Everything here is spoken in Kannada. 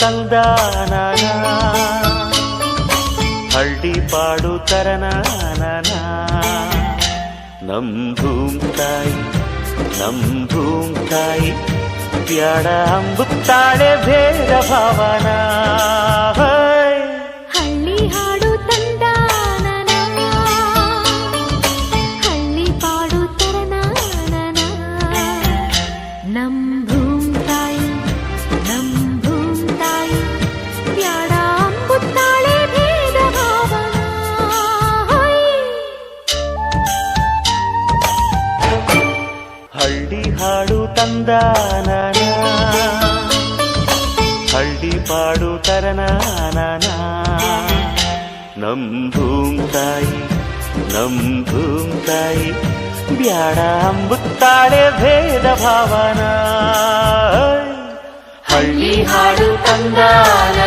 ತಂದಾನ ಹಳ್ಳಿ ಪಾಡು ತರನಾನ ನಮ್ ಭೂಮ್ ತಾಯಿ ಬ್ಯಾಡ ಅಂಬುತ್ತಾಳೆ ಭೇದ ಭಾವನ ಹಳ್ಳಿ ಹಾಡು ತಂದಾನ ಹಳ್ಳಿ ಪಾಡು ತರನಾನ ನಮ್ ಭೂಮ್ ತಾಯಿ ಬ್ಯಾಡ ಅಂಬುತ್ತಾಳೆ ಭೇದ ಭಾವನ ಹಳ್ಳಿ ಹಾಡು ತಂದಾನ ಹಳ್ಳಿ ಪಾಡು ತರನಾನ ನಮ್ ಭೂಮ್ ತಾಯಿ ಬ್ಯಾಡ ಅಂಬುತ್ತಾಳೆ ಭೇದ ಭಾವನ ಹಳ್ಳಿ ಹಾಡು ತಂದಾನ